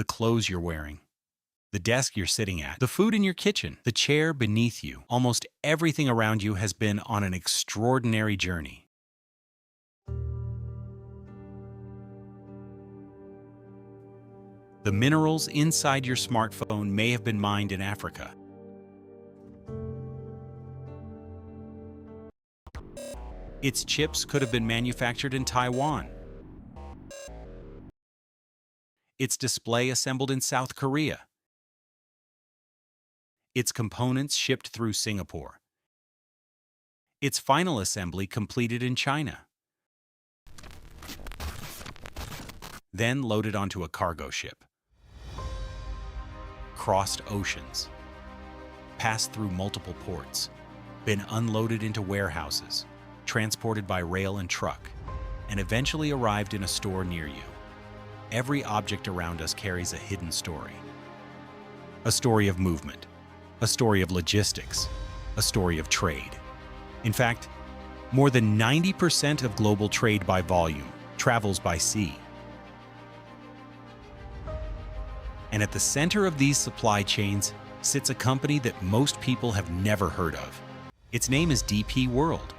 the clothes you're wearing, the desk you're sitting at, the food in your kitchen, the chair beneath you. Almost everything around you has been on an extraordinary journey. The minerals inside your smartphone may have been mined in Africa. Its chips could have been manufactured in Taiwan. Its display assembled in South Korea. Its components shipped through Singapore. Its final assembly completed in China. Then loaded onto a cargo ship. Crossed oceans. Passed through multiple ports. Been unloaded into warehouses. Transported by rail and truck. And eventually arrived in a store near you. Every object around us carries a hidden story. A story of movement. A story of logistics. A story of trade. In fact, more than 90% of global trade by volume travels by sea. And at the center of these supply chains sits a company that most people have never heard of. Its name is DP World.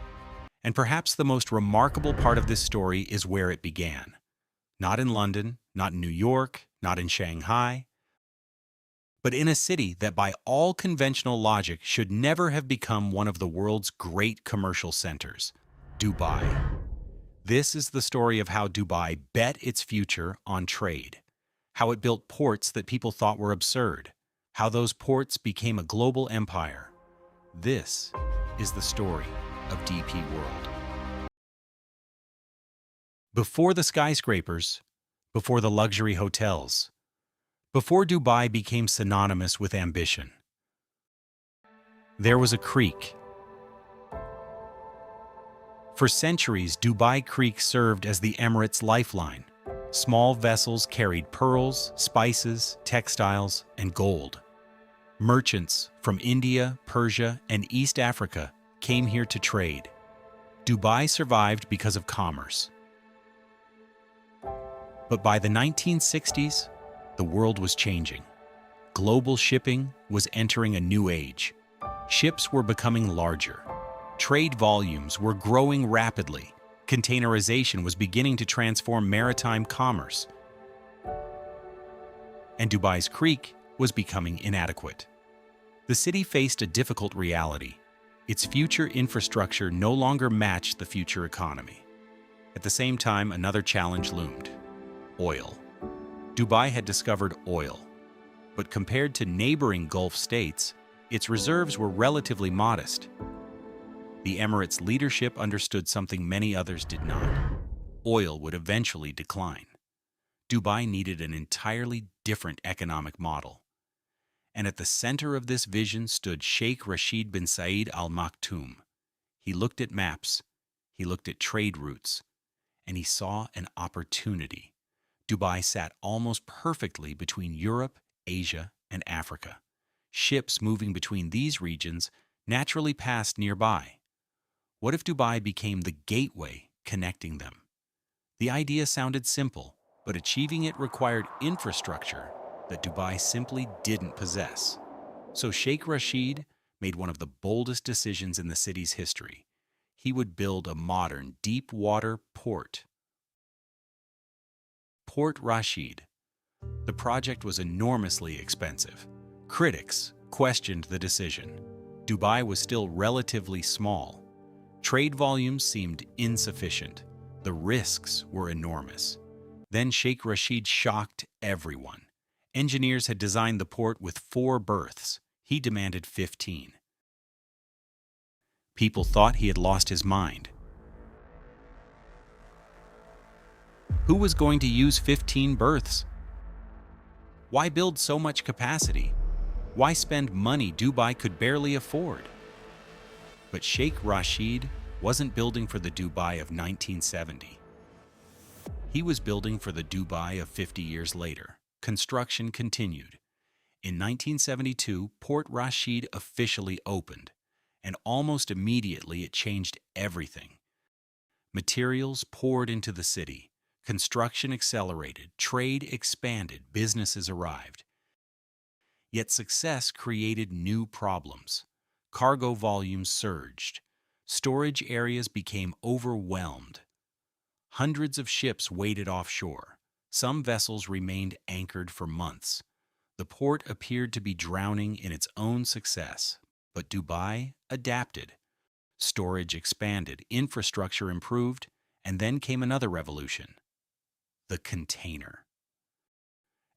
And perhaps the most remarkable part of this story is where it began. Not in London, not in New York, not in Shanghai, but in a city that by all conventional logic should never have become one of the world's great commercial centers, Dubai. This is the story of how Dubai bet its future on trade, how it built ports that people thought were absurd, how those ports became a global empire. This is the story of DP World. Before the skyscrapers, before the luxury hotels, before Dubai became synonymous with ambition, there was a creek. For centuries, Dubai Creek served as the Emirates' lifeline. Small vessels carried pearls, spices, textiles, and gold. Merchants from India, Persia, and East Africa came here to trade. Dubai survived because of commerce. But by the 1960s, the world was changing. Global shipping was entering a new age. Ships were becoming larger. Trade volumes were growing rapidly. Containerization was beginning to transform maritime commerce. And Dubai's creek was becoming inadequate. The city faced a difficult reality. Its future infrastructure no longer matched the future economy. At the same time, another challenge loomed: oil. Dubai had discovered oil, but compared to neighboring Gulf states, its reserves were relatively modest. The Emirates' leadership understood something many others did not. Oil would eventually decline. Dubai needed an entirely different economic model. And at the center of this vision stood Sheikh Rashid bin Saeed Al Makhtoumi. He looked at maps, he looked at trade routes, and he saw an opportunity. Dubai sat almost perfectly between Europe, Asia, and Africa. Ships moving between these regions naturally passed nearby. What if Dubai became the gateway connecting them? The idea sounded simple, but achieving it required infrastructure that Dubai simply didn't possess. So Sheikh Rashid made one of the boldest decisions in the city's history. He would build a modern, deep-water port. Port Rashid. The project was enormously expensive. Critics questioned the decision. Dubai was still relatively small. Trade volumes seemed insufficient. The risks were enormous. Then Sheikh Rashid shocked everyone. Engineers had designed the port with 4 berths. He demanded 15. People thought he had lost his mind. Who was going to use 15 berths? Why build so much capacity? Why spend money Dubai could barely afford? But Sheikh Rashid wasn't building for the Dubai of 1970. He was building for the Dubai of 50 years later. Construction continued. In 1972, Port Rashid officially opened, and almost immediately it changed everything. Materials poured into the city. Construction accelerated, trade expanded, businesses arrived. Yet success created new problems. Cargo volumes surged. Storage areas became overwhelmed. Hundreds of ships waited offshore. Some vessels remained anchored for months. The port appeared to be drowning in its own success, but Dubai adapted. Storage expanded, infrastructure improved, and then came another revolution: the container.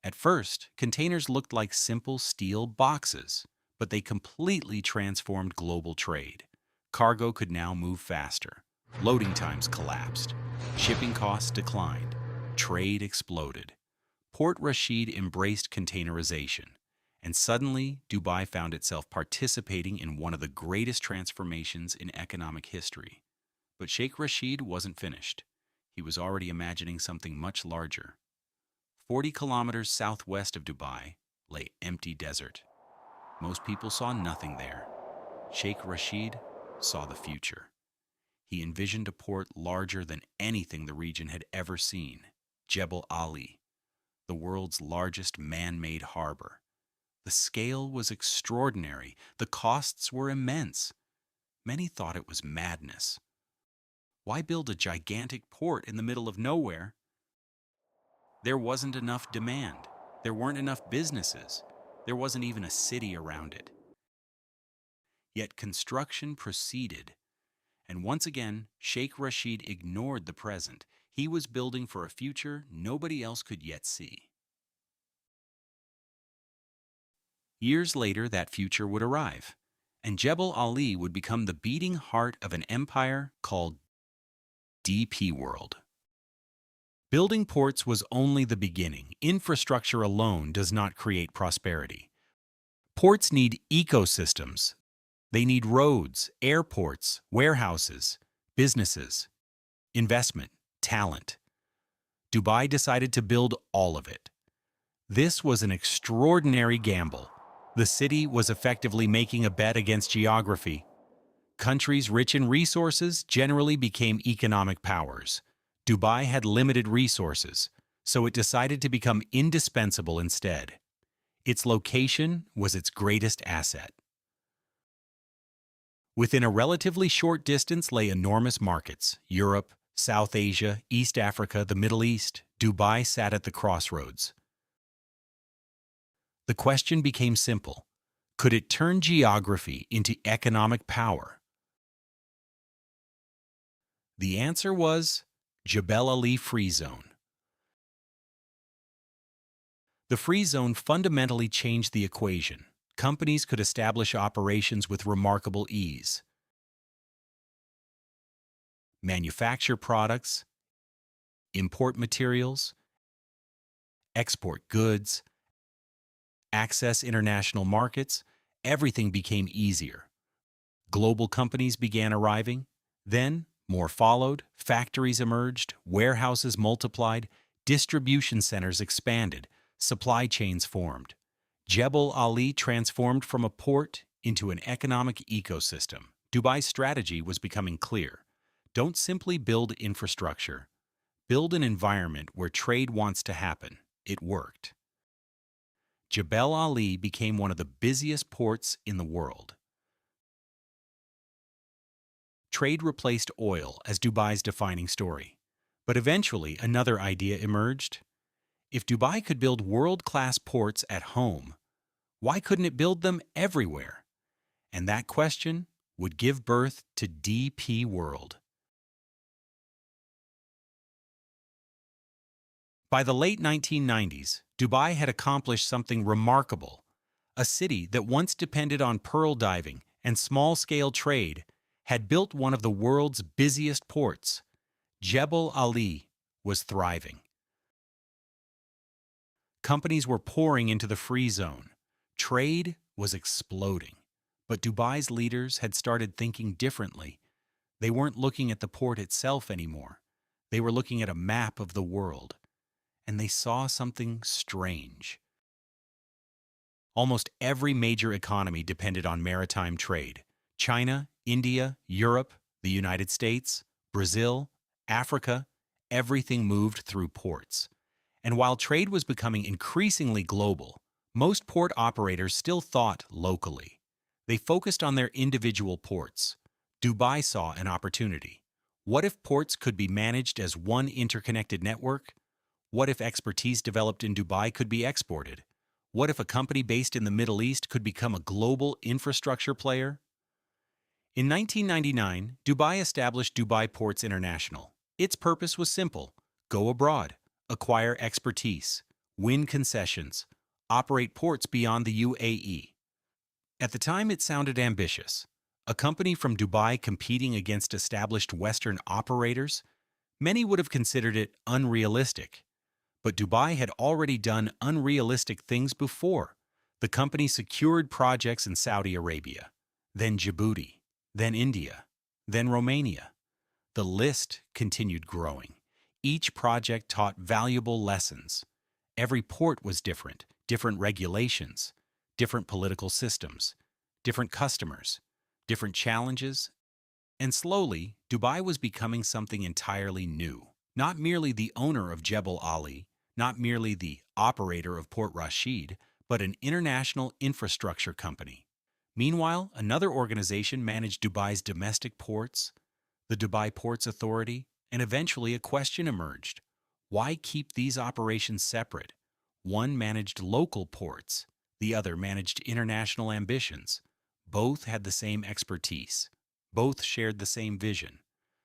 At first, containers looked like simple steel boxes, but they completely transformed global trade. Cargo could now move faster. Loading times collapsed. Shipping costs declined. Trade exploded. Port Rashid embraced containerization, and suddenly Dubai found itself participating in one of the greatest transformations in economic history. But Sheikh Rashid wasn't finished. He was already imagining something much larger. 40 kilometers southwest of Dubai lay empty desert. Most people saw nothing there. Sheikh Rashid saw the future. He envisioned a port larger than anything the region had ever seen: Jebel Ali, the world's largest man-made harbor. The scale was extraordinary. The costs were immense. Many thought it was madness. Why build a gigantic port in the middle of nowhere? There wasn't enough demand. There weren't enough businesses. There wasn't even a city around it. Yet construction proceeded. And once again, Sheikh Rashid ignored the present. He was building for a future nobody else could yet see. Years later, that future would arrive, and Jebel Ali would become the beating heart of an empire called DP World. Building ports was only the beginning. Infrastructure alone does not create prosperity. Ports need ecosystems. They need roads, airports, warehouses, businesses, investment, talent. Dubai decided to build all of it. This was an extraordinary gamble. The city was effectively making a bet against geography. Countries rich in resources generally became economic powers. Dubai had limited resources, so it decided to become indispensable instead. Its location was its greatest asset. Within a relatively short distance lay enormous markets: Europe, South Asia, East Africa, the Middle East. Dubai sat at the crossroads. The question became simple: could it turn geography into economic power? The answer was Jebel Ali Free Zone. The free zone fundamentally changed the equation. Companies could establish operations with remarkable ease, manufacture products, import materials, export goods, access international markets. Everything became easier. Global companies began arriving. Then, more followed. Factories emerged, warehouses multiplied, distribution centers expanded, supply chains formed. Jebel Ali transformed from a port into an economic ecosystem. Dubai's strategy was becoming clear. Don't simply build infrastructure. Build an environment where trade wants to happen. It worked. Jebel Ali became one of the busiest ports in the world. Trade replaced oil as Dubai's defining story. But eventually, another idea emerged. If Dubai could build world-class ports at home, why couldn't it build them everywhere? And that question would give birth to DP World. By the late 1990s, Dubai had accomplished something remarkable. A city that once depended on pearl diving and small-scale trade had built one of the world's busiest ports. Jebel Ali was thriving. Companies were pouring into the free zone. Trade was exploding. But Dubai's leaders had started thinking differently. They weren't looking at the port itself anymore. They were looking at a map of the world. And they saw something strange. Almost every major economy depended on maritime trade. China, India, Europe, the United States, Brazil, Africa, everything moved through ports. And while trade was becoming increasingly global, most port operators still thought locally. They focused on their individual ports. Dubai saw an opportunity. What if ports could be managed as one interconnected network? What if expertise developed in Dubai could be exported? What if a company based in the Middle East could become a global infrastructure player? In 1999, Dubai established Dubai Ports International. Its purpose was simple: go abroad, acquire expertise, win concessions, operate ports beyond the UAE. At the time, it sounded ambitious. A company from Dubai competing against established Western operators? Many would have considered it unrealistic. But Dubai had already done unrealistic things before. The company secured projects in Saudi Arabia, then Djibouti, then India, then Romania. The list continued growing. Each project taught valuable lessons. Every port was different, different regulations, different political systems, different customers, different challenges, and slowly, Dubai was becoming something entirely new. Not merely the owner of Jebel Ali, not merely the operator of Port Rashid, but an international infrastructure company. Meanwhile, another organization managed Dubai's domestic ports, the Dubai Ports Authority, and eventually a question emerged. Why keep these operations separate? One managed local ports, the other managed international ambitions. Both had the same expertise. Both shared the same vision.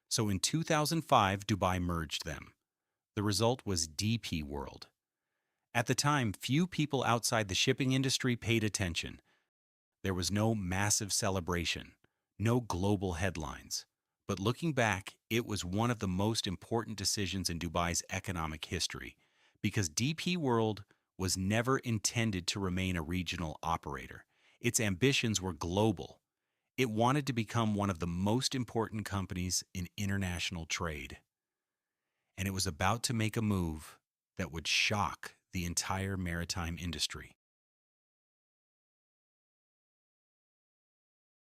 So in 2005, Dubai merged them. The result was DP World. At the time, few people outside the shipping industry paid attention. There was no massive celebration, no global headlines. But looking back, it was one of the most important decisions in Dubai's economic history, because DP World was never intended to remain a regional operator. Its ambitions were global. It wanted to become one of the most important companies in international trade. And it was about to make a move that would shock the entire maritime industry.